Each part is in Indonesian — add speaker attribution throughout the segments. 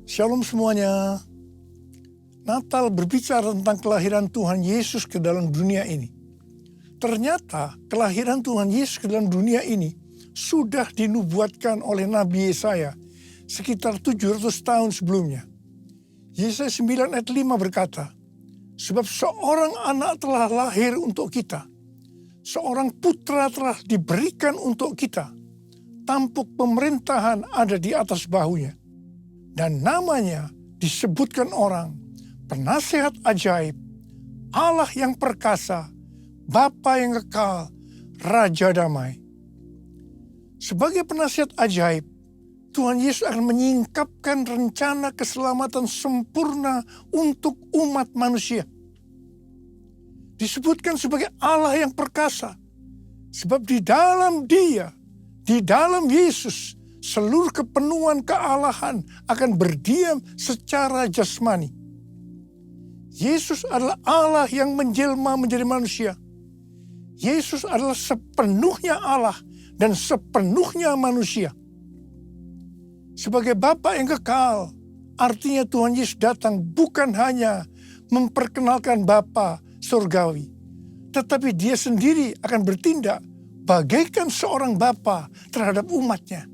Speaker 1: Shalom semuanya. Natal berbicara tentang kelahiran Tuhan Yesus ke dalam dunia ini. Ternyata kelahiran Tuhan Yesus ke dalam dunia ini sudah dinubuatkan oleh Nabi Yesaya sekitar 700 tahun sebelumnya. Yesaya 9 ayat 5 berkata, sebab seorang anak telah lahir untuk kita, seorang putra telah diberikan untuk kita, tampuk pemerintahan ada di atas bahunya. Dan namanya disebutkan orang, Penasihat Ajaib, Allah yang perkasa, Bapa yang kekal, Raja Damai. Sebagai penasihat ajaib, Tuhan Yesus akan menyingkapkan rencana keselamatan sempurna untuk umat manusia. Disebutkan sebagai Allah yang perkasa, sebab di dalam Dia, di dalam Yesus, seluruh kepenuhan kealahan akan berdiam secara jasmani. Yesus adalah Allah yang menjelma menjadi manusia. Yesus adalah sepenuhnya Allah dan sepenuhnya manusia. Sebagai Bapa yang kekal, artinya Tuhan Yesus datang bukan hanya memperkenalkan Bapa surgawi, tetapi Dia sendiri akan bertindak bagaikan seorang Bapa terhadap umatnya.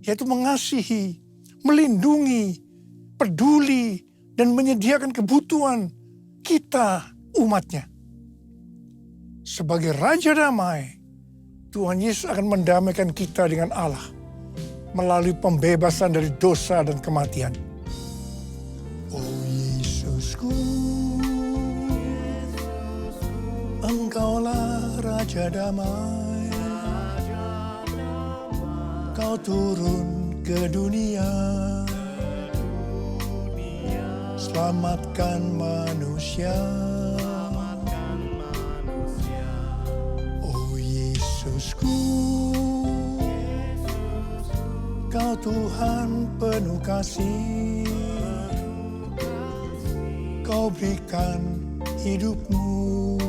Speaker 1: Yaitu mengasihi, melindungi, peduli, dan menyediakan kebutuhan kita umatnya. Sebagai Raja Damai, Tuhan Yesus akan mendamaikan kita dengan Allah melalui pembebasan dari dosa dan kematian. Oh Yesusku, Engkaulah Raja Damai. Kau turun ke dunia, selamatkan manusia. Oh Yesusku, Kau Tuhan penuh kasih. Kau berikan hidupmu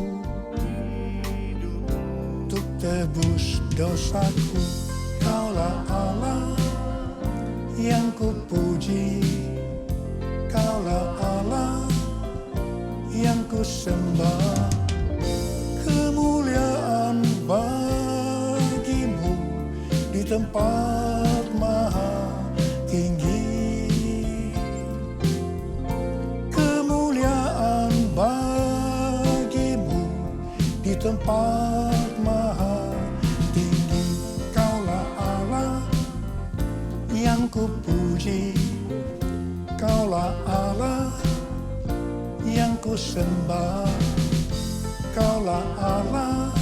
Speaker 1: untuk tebus dosaku. Kaulah Allah yang kupuji, Kaulah Allah yang kusembah. Kemuliaan bagimu di tempat maha tinggi. Kemuliaan bagimu di tempat maha tinggi. Kaulah Allah yang kupuji, Kaulah Allah yang kusembah. Kaulah Allah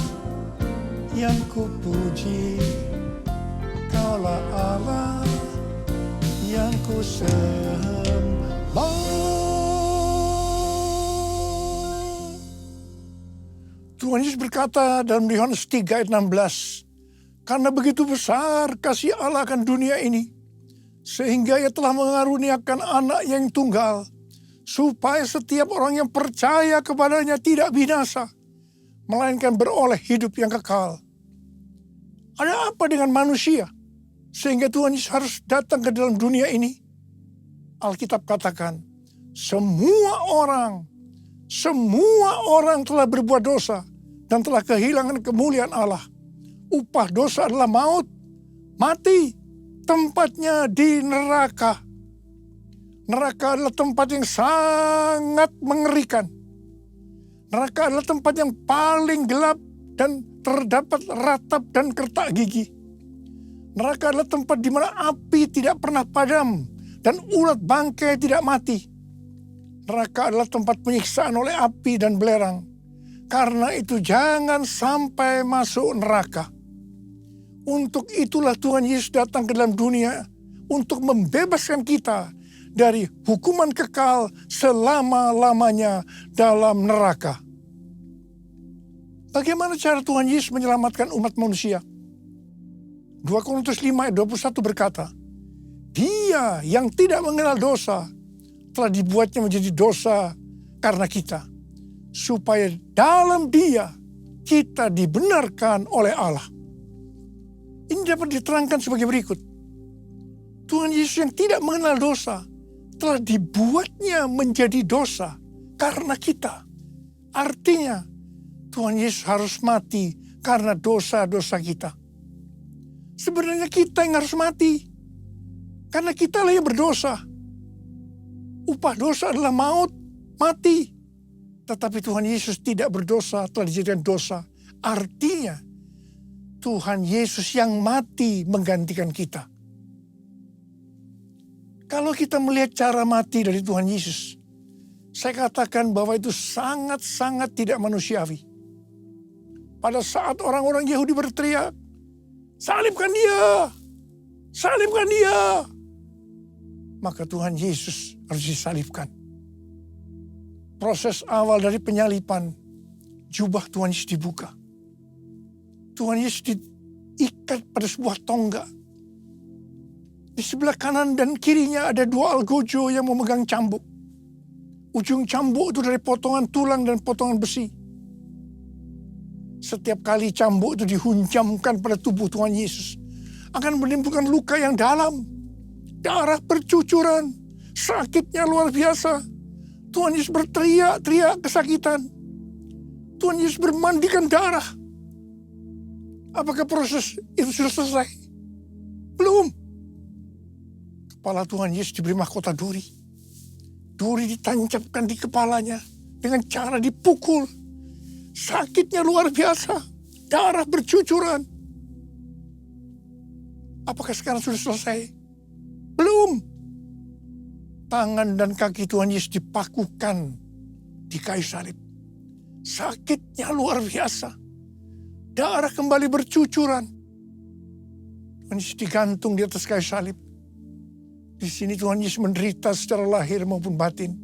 Speaker 1: yang kupuji, Kaulah Allah yang kusembah. Tuhan Yesus berkata dalam Yohanes 3 ayat 16, karena begitu besar kasih Allah akan dunia ini, sehingga Ia telah mengaruniakan anak yang tunggal, supaya setiap orang yang percaya kepadanya tidak binasa, melainkan beroleh hidup yang kekal. Ada apa dengan manusia, sehingga Tuhan Yesus harus datang ke dalam dunia ini? Alkitab katakan, semua orang telah berbuat dosa, dan telah kehilangan kemuliaan Allah. Upah dosa adalah maut, mati. Tempatnya di neraka. Neraka adalah tempat yang sangat mengerikan. Neraka adalah tempat yang paling gelap dan terdapat ratap dan kertak gigi. Neraka adalah tempat di mana api tidak pernah padam dan ulat bangkai tidak mati. Neraka adalah tempat penyiksaan oleh api dan belerang. Karena itu jangan sampai masuk neraka. Untuk itulah Tuhan Yesus datang ke dalam dunia untuk membebaskan kita dari hukuman kekal selama-lamanya dalam neraka. Bagaimana cara Tuhan Yesus menyelamatkan umat manusia? 2 Korintus 5 ayat 21 berkata, Dia yang tidak mengenal dosa telah dibuatnya menjadi dosa karena kita, supaya dalam Dia kita dibenarkan oleh Allah. Ini dapat diterangkan sebagai berikut. Tuhan Yesus yang tidak mengenal dosa telah dibuatnya menjadi dosa karena kita. Artinya Tuhan Yesus harus mati karena dosa-dosa kita. Sebenarnya kita yang harus mati. Karena kita lah yang berdosa. Upah dosa adalah maut, mati. Tetapi Tuhan Yesus tidak berdosa, telah dijadikan dosa. Artinya Tuhan Yesus yang mati menggantikan kita. Kalau kita melihat cara mati dari Tuhan Yesus, saya katakan bahwa itu sangat-sangat tidak manusiawi. Pada saat orang-orang Yahudi berteriak, "Salibkan dia! Salibkan dia!" Maka Tuhan Yesus harus disalibkan. Proses awal dari penyalipan, jubah Tuhan Yesus dibuka. Tuhan Yesus diikat pada sebuah tonggak. Di sebelah kanan dan kirinya ada dua algojo yang memegang cambuk. Ujung cambuk itu dari potongan tulang dan potongan besi. Setiap kali cambuk itu dihunjamkan pada tubuh Tuhan Yesus, akan menimbulkan luka yang dalam. Darah bercucuran, sakitnya luar biasa. Tuhan Yesus berteriak-teriak kesakitan. Tuhan Yesus bermandikan darah. Apakah proses itu sudah selesai? Belum. Kepala Tuhan Yesus diberi mahkota duri. Duri ditancapkan di kepalanya dengan cara dipukul. Sakitnya luar biasa. Darah bercucuran. Apakah sekarang sudah selesai? Belum. Tangan dan kaki Tuhan Yesus dipakukan di kayu salib. Sakitnya luar biasa. Darah kembali bercucuran. Tuhan Yesus digantung di atas kayu salib. Di sini Tuhan Yesus menderita secara lahir maupun batin.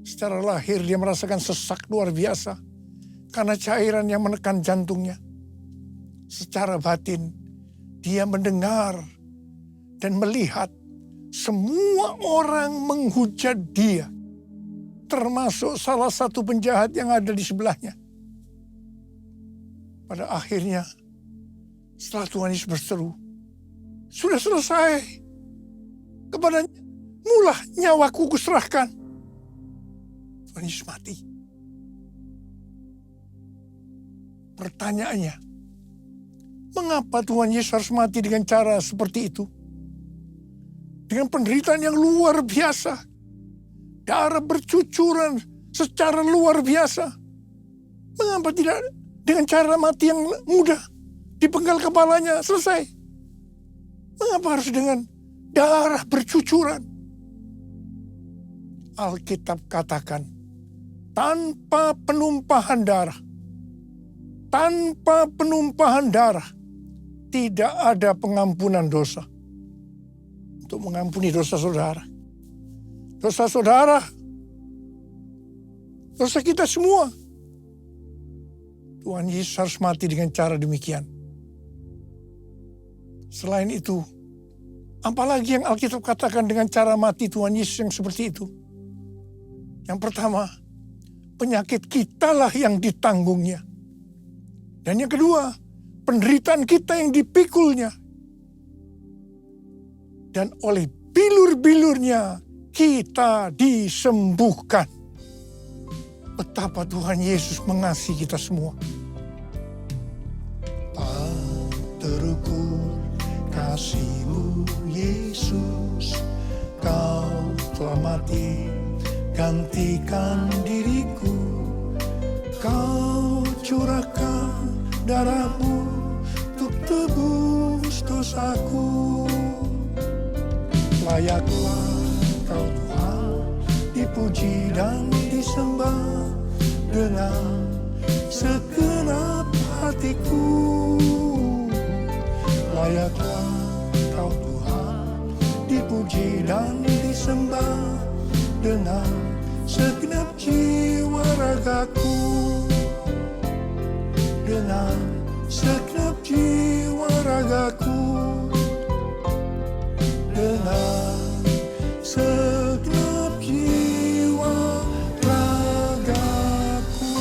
Speaker 1: Secara lahir dia merasakan sesak luar biasa karena cairan yang menekan jantungnya. Secara batin dia mendengar dan melihat semua orang menghujat dia, termasuk salah satu penjahat yang ada di sebelahnya. Pada akhirnya setelah Tuhan Yesus berseru, "Sudah selesai. Kepadanya mulah nyawaku kuserahkan." Tuhan Yesus mati. Pertanyaannya, mengapa Tuhan Yesus harus mati dengan cara seperti itu? Dengan penderitaan yang luar biasa. Darah bercucuran secara luar biasa. Mengapa tidak dengan cara mati yang mudah? Dipenggal kepalanya, selesai. Mengapa harus dengan darah bercucuran? Alkitab katakan, tanpa penumpahan darah, tidak ada pengampunan dosa. Untuk mengampuni dosa saudara. Dosa saudara, dosa kita semua. Tuhan Yesus harus mati dengan cara demikian. Selain itu, apalagi yang Alkitab katakan dengan cara mati Tuhan Yesus yang seperti itu? Yang pertama, penyakit kitalah yang ditanggungnya. Dan yang kedua, penderitaan kita yang dipikulnya. Dan oleh bilur-bilurnya kita disembuhkan. Betapa Tuhan Yesus mengasihi kita semua. Tak terukur kasih-Mu Yesus, Kau telah mati gantikan diriku. Kau curahkan darah-Mu untuk tebus dosaku. Layaklah Kau Tuhan dipuji dan disembah dengan segenap hatiku. Layaklah Kau Tuhan dipuji dan disembah dengan segenap jiwa ragaku. Dengan segenap jiwa ragaku. Dengan segenap jiwa ragaku.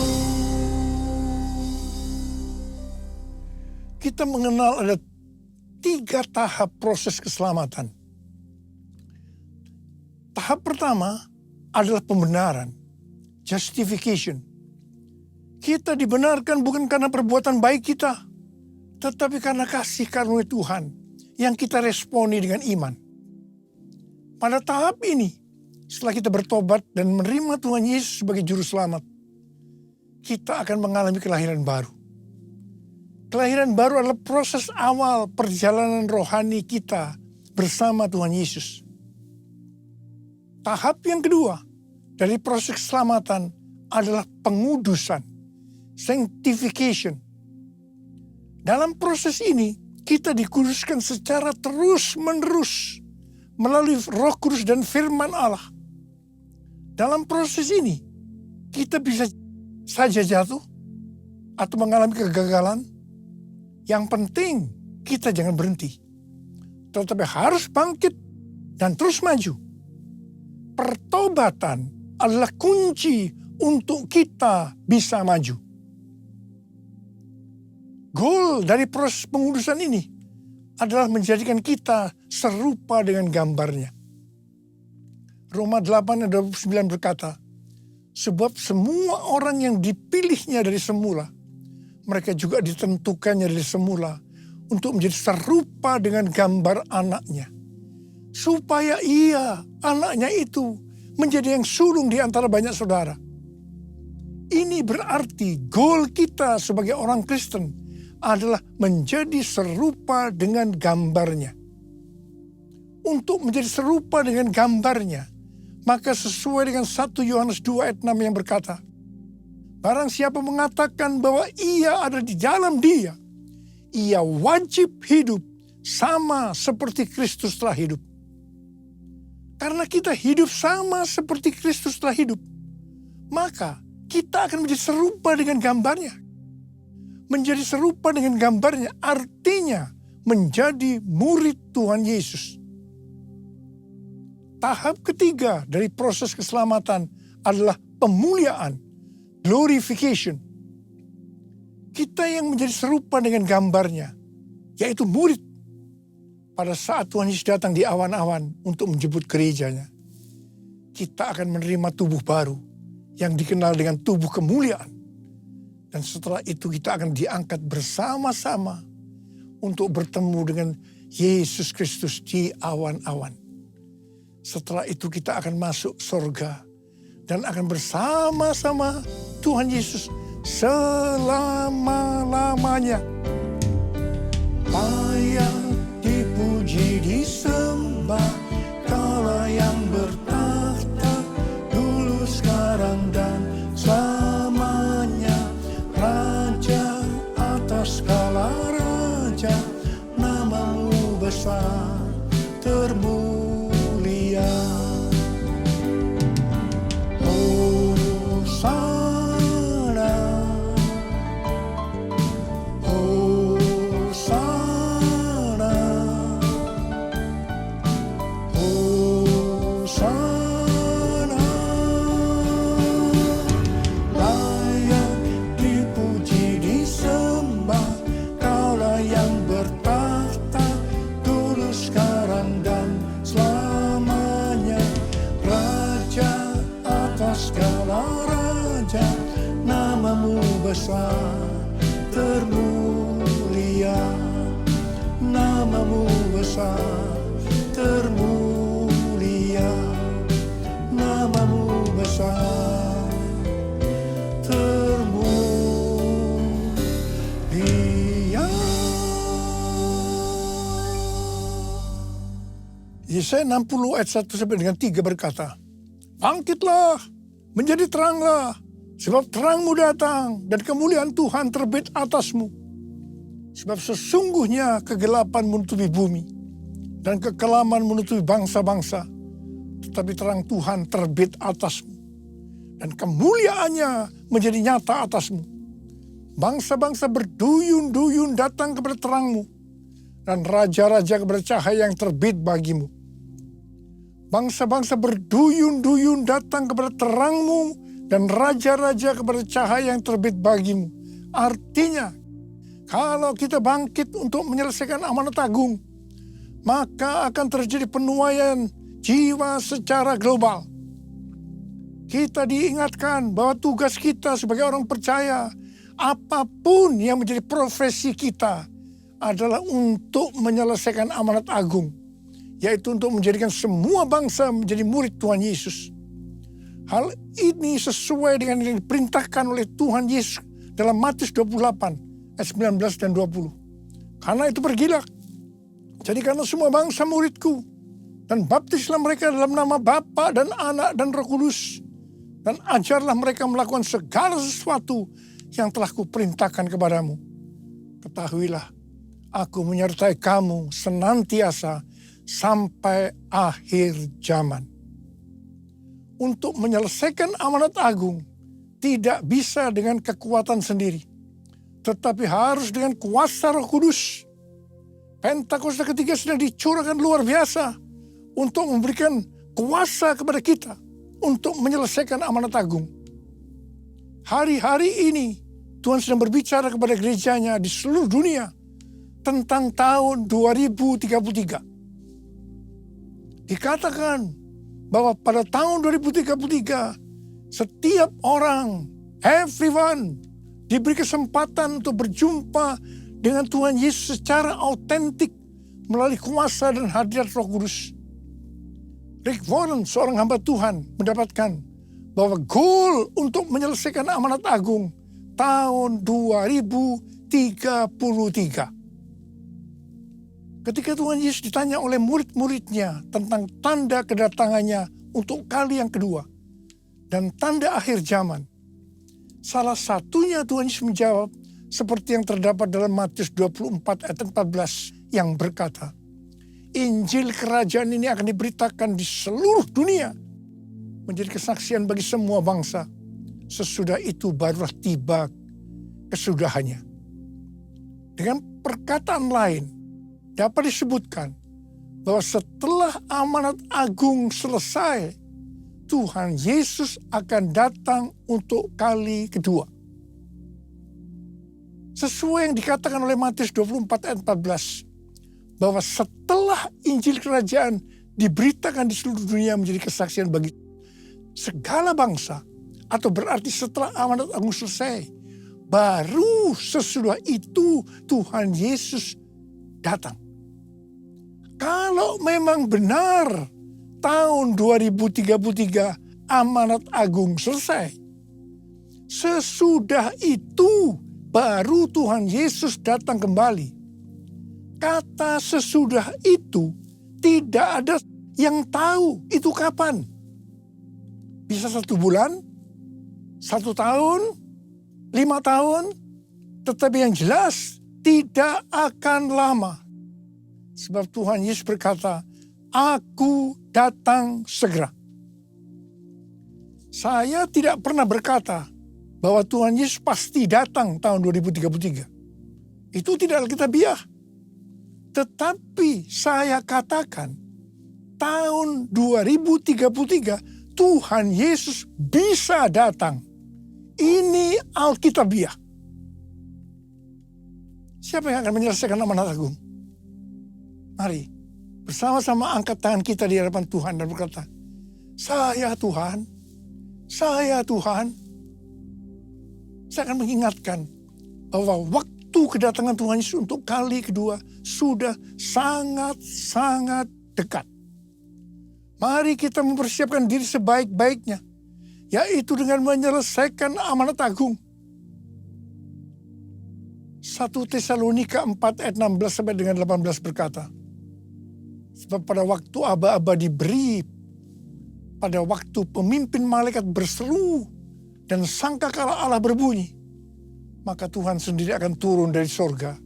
Speaker 1: Kita mengenal ada 3 tahap proses keselamatan. Tahap pertama adalah pembenaran, justification. Kita dibenarkan bukan karena perbuatan baik kita, tetapi karena kasih karunia Tuhan yang kita responi dengan iman. Pada tahap ini, setelah kita bertobat dan menerima Tuhan Yesus sebagai Juru Selamat, kita akan mengalami kelahiran baru. Kelahiran baru adalah proses awal perjalanan rohani kita bersama Tuhan Yesus. Tahap yang kedua dari proses keselamatan adalah pengudusan, sanctification. Dalam proses ini, kita dikuduskan secara terus-menerus melalui Roh Kudus dan firman Allah. Dalam proses ini, kita bisa saja jatuh atau mengalami kegagalan. Yang penting, kita jangan berhenti. Tetapi harus bangkit dan terus maju. Pertobatan adalah kunci untuk kita bisa maju. Goal dari proses pengudusan ini adalah menjadikan kita serupa dengan gambarnya. Roma 8 ayat 29 berkata, sebab semua orang yang dipilihnya dari semula, mereka juga ditentukannya dari semula untuk menjadi serupa dengan gambar anaknya. Supaya anaknya itu, menjadi yang sulung di antara banyak saudara. Ini berarti goal kita sebagai orang Kristen adalah menjadi serupa dengan gambarnya. Untuk menjadi serupa dengan gambarnya, maka sesuai dengan 1 Yohanes 2 ayat 6 yang berkata, barang siapa mengatakan bahwa ia ada di dalam dia, ia wajib hidup sama seperti Kristus telah hidup. Karena kita hidup sama seperti Kristus telah hidup, maka kita akan menjadi serupa dengan gambarnya. Menjadi serupa dengan gambarnya artinya menjadi murid Tuhan Yesus. Tahap ketiga dari proses keselamatan adalah pemuliaan, glorification. Kita yang menjadi serupa dengan gambarnya, yaitu murid. Pada saat Tuhan Yesus datang di awan-awan untuk menjemput gerejanya, kita akan menerima tubuh baru yang dikenal dengan tubuh kemuliaan. Dan setelah itu kita akan diangkat bersama-sama untuk bertemu dengan Yesus Kristus di awan-awan. Setelah itu kita akan masuk surga dan akan bersama-sama Tuhan Yesus selama-lamanya. Layak dipuji disembah, Kaulah yang bertahta dulu, sekarang dan selamanya. Raja atas segala raja, namamu besar termulia. Besar termulia, namamu besar termulia, namamu besar termulia. Yesaya 60 ayat 1 sampai dengan 3 berkata, bangkitlah, menjadi teranglah, sebab terangmu datang dan kemuliaan Tuhan terbit atasmu. Sebab sesungguhnya kegelapan menutupi bumi dan kekelaman menutupi bangsa-bangsa. Tetapi terang Tuhan terbit atasmu dan kemuliaannya menjadi nyata atasmu. Bangsa-bangsa berduyun-duyun datang kepada terangmu dan raja-raja kepada cahaya yang terbit bagimu. Bangsa-bangsa berduyun-duyun datang kepada terangmu dan raja-raja kepada cahaya yang terbit bagimu. Artinya, kalau kita bangkit untuk menyelesaikan amanat agung, maka akan terjadi penuaian jiwa secara global. Kita diingatkan bahwa tugas kita sebagai orang percaya, apapun yang menjadi profesi kita, adalah untuk menyelesaikan amanat agung, yaitu untuk menjadikan semua bangsa menjadi murid Tuhan Yesus. Hal ini sesuai dengan yang diperintahkan oleh Tuhan Yesus dalam Matius 28 ayat 19 dan 20. Karena itu pergilah, jadikanlah semua bangsa muridku, dan baptislah mereka dalam nama Bapa dan Anak dan Roh Kudus, dan ajarlah mereka melakukan segala sesuatu yang telah kuperintahkan kepadamu. Ketahuilah, aku menyertai kamu senantiasa sampai akhir zaman. Untuk menyelesaikan amanat agung tidak bisa dengan kekuatan sendiri, tetapi harus dengan kuasa Roh Kudus. Pentakosta ketiga sedang dicurahkan luar biasa untuk memberikan kuasa kepada kita untuk menyelesaikan amanat agung. Hari-hari ini Tuhan sedang berbicara kepada gerejanya di seluruh dunia tentang tahun 2033. Dikatakan bahwa pada tahun 2033 setiap orang, everyone, diberi kesempatan untuk berjumpa dengan Tuhan Yesus secara autentik melalui kuasa dan hadirat Roh Kudus. Rick Warren, seorang hamba Tuhan, mendapatkan bahwa goal untuk menyelesaikan amanat agung tahun 2033. Ketika Tuhan Yesus ditanya oleh murid-muridnya tentang tanda kedatangannya untuk kali yang kedua dan tanda akhir zaman, salah satunya Tuhan Yesus menjawab seperti yang terdapat dalam Matius 24 ayat 14 yang berkata, Injil kerajaan ini akan diberitakan di seluruh dunia, menjadi kesaksian bagi semua bangsa. Sesudah itu barulah tiba kesudahannya. Dengan perkataan lain, dapat disebutkan bahwa setelah amanat agung selesai, Tuhan Yesus akan datang untuk kali kedua. Sesuai yang dikatakan oleh Matius 24 ayat 14, bahwa setelah Injil kerajaan diberitakan di seluruh dunia menjadi kesaksian bagi segala bangsa, atau berarti setelah amanat agung selesai, baru sesudah itu Tuhan Yesus datang. Kalau memang benar tahun 2033 amanat agung selesai, sesudah itu baru Tuhan Yesus datang kembali. Kata sesudah itu tidak ada yang tahu itu kapan. Bisa 1 bulan, 1 tahun, 5 tahun, tetapi yang jelas tidak akan lama. Sebab Tuhan Yesus berkata, Aku datang segera. Saya tidak pernah berkata bahwa Tuhan Yesus pasti datang tahun 2033. Itu tidak alkitabiah. Tetapi saya katakan, tahun 2033 Tuhan Yesus bisa datang. Ini alkitabiah. Siapa yang akan menyelesaikan amanat agung? Mari bersama-sama angkat tangan kita di hadapan Tuhan dan berkata, Saya Tuhan, saya Tuhan. Saya akan mengingatkan bahwa waktu kedatangan Tuhan Yesus untuk kali kedua sudah sangat-sangat dekat. Mari kita mempersiapkan diri sebaik-baiknya, yaitu dengan menyelesaikan amanat agung. 1 Tesalonika 4 ayat 16 sampai dengan 18 berkata, Sebab pada waktu aba-aba diberi, pada waktu pemimpin malaikat berseru dan sangkakala Allah berbunyi, maka Tuhan sendiri akan turun dari sorga,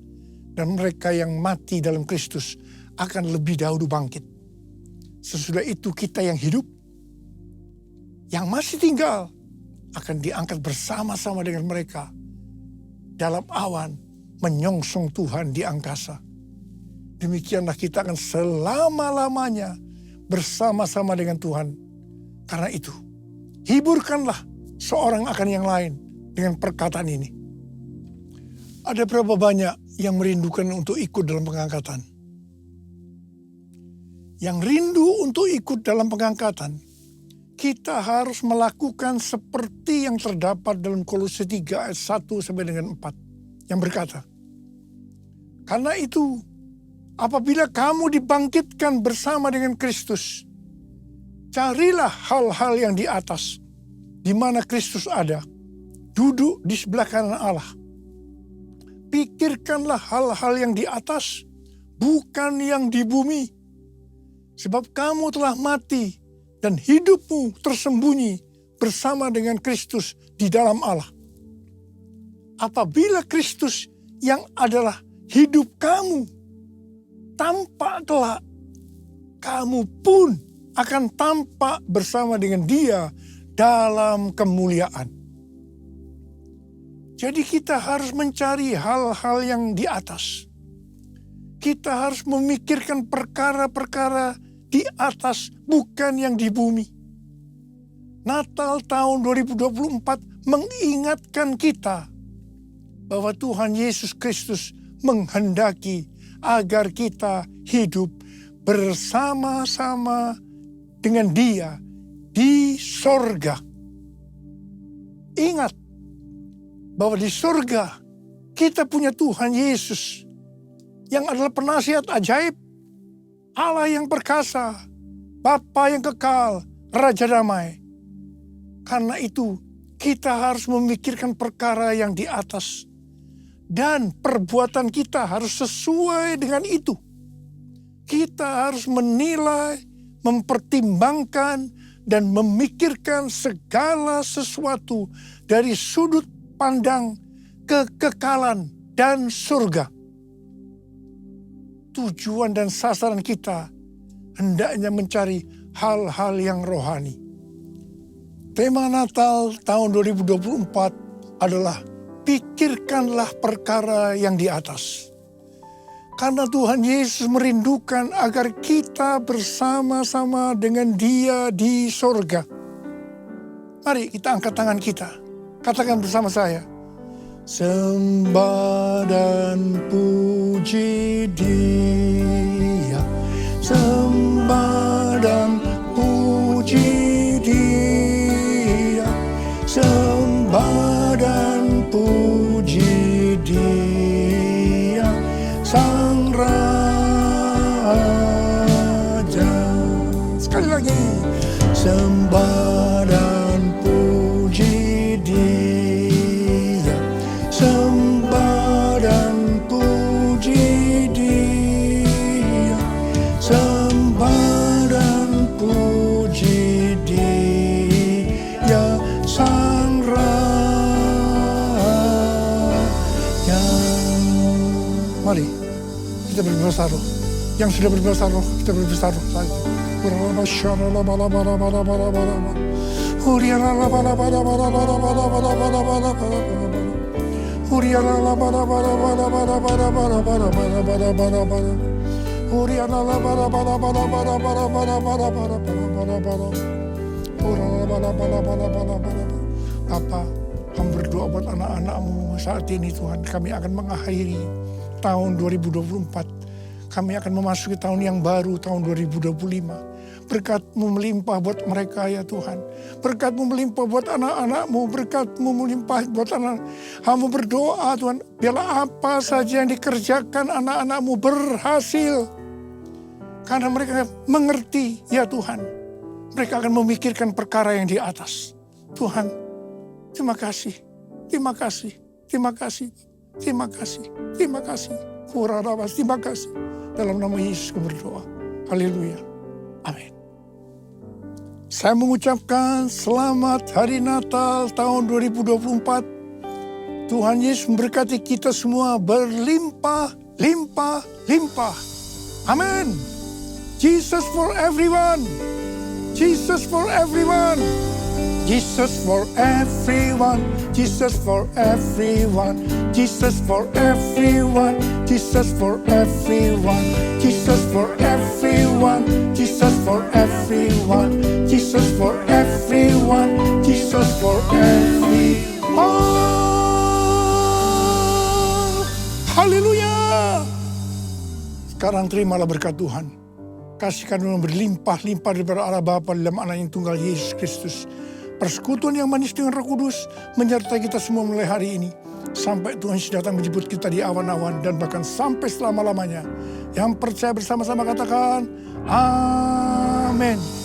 Speaker 1: dan mereka yang mati dalam Kristus akan lebih dahulu bangkit. Sesudah itu kita yang hidup, yang masih tinggal, akan diangkat bersama-sama dengan mereka dalam awan menyongsong Tuhan di angkasa. Demikianlah kita akan selama-lamanya bersama-sama dengan Tuhan. Karena itu, hiburkanlah seorang akan yang lain dengan perkataan ini. Ada berapa banyak yang merindukan untuk ikut dalam pengangkatan? yang rindu untuk ikut dalam pengangkatan, kita harus melakukan seperti yang terdapat dalam Kolose 3 ayat 1 sampai dengan 4 yang berkata, karena itu apabila kamu dibangkitkan bersama dengan Kristus, carilah hal-hal yang di atas, di mana Kristus ada, duduk di sebelah kanan Allah. Pikirkanlah hal-hal yang di atas, bukan yang di bumi. Sebab kamu telah mati dan hidupmu tersembunyi bersama dengan Kristus di dalam Allah. Apabila Kristus yang adalah hidup kamu tampak kelak, kamu pun akan tampak bersama dengan Dia dalam kemuliaan. Jadi kita harus mencari hal-hal yang di atas. Kita harus memikirkan perkara-perkara di atas, bukan yang di bumi. Natal tahun 2024 mengingatkan kita bahwa Tuhan Yesus Kristus menghendaki agar kita hidup bersama-sama dengan Dia di sorga. Ingat bahwa di sorga kita punya Tuhan Yesus yang adalah penasihat ajaib, Allah yang perkasa, Bapa yang kekal, Raja damai. Karena itu kita harus memikirkan perkara yang di atas, dan perbuatan kita harus sesuai dengan itu. Kita harus menilai, mempertimbangkan, dan memikirkan segala sesuatu dari sudut pandang kekekalan dan surga. Tujuan dan sasaran kita hendaknya mencari hal-hal yang rohani. Tema Natal tahun 2024 adalah pikirkanlah perkara yang di atas. Karena Tuhan Yesus merindukan agar kita bersama-sama dengan Dia di sorga. Mari kita angkat tangan kita. Katakan bersama saya. Sembah dan puji Dia. Sembah dan puji Dia. Sembah dan puji Dia. Sang Raja. Sekali lagi. Sembah dan puji Dia. Sembah dan puji Dia. Sembah dan puji Dia. Sang Raja. Mari kita berbesar. Yang sudah berbesar, kita berbesar saja. Bapa, kami berdoa buat anak-anak-Mu saat ini Tuhan. Kami akan mengakhiri tahun 2024. Kami akan memasuki tahun yang baru, tahun 2025. Berkat-Mu melimpah buat mereka ya Tuhan. Berkat-Mu melimpah buat anak-anak-Mu. Berkat-Mu melimpah buat anak. Hamba berdoa Tuhan, biarlah apa saja yang dikerjakan anak-anak-Mu berhasil. Karena mereka mengerti ya Tuhan. Mereka akan memikirkan perkara yang di atas. Tuhan, terima kasih. Terima kasih. Terima kasih. Terima kasih. Terima kasih. Terima kasih. Dalam nama Yesus kami berdoa. Haleluya. Amin. Saya mengucapkan selamat hari Natal tahun 2024. Tuhan Yesus memberkati kita semua berlimpah, limpah, limpah. Amin. Jesus for everyone. Jesus for everyone. Jesus for everyone. Jesus for everyone. Jesus for everyone. Jesus for everyone. Jesus for everyone. Jesus for everyone. Jesus for everyone. Jesus for everyone. Haleluya. Sekarang terimalah berkat Tuhan. kasih karunia berlimpah-limpah daripada Allah Bapa dalam anak yang tunggal Yesus Kristus. Persekutuan yang manis dengan Roh Kudus menyertai kita semua mulai hari ini. Sampai Tuhan Yesus datang menjemput kita di awan-awan dan bahkan sampai selama-lamanya. Yang percaya bersama-sama katakan, Amin.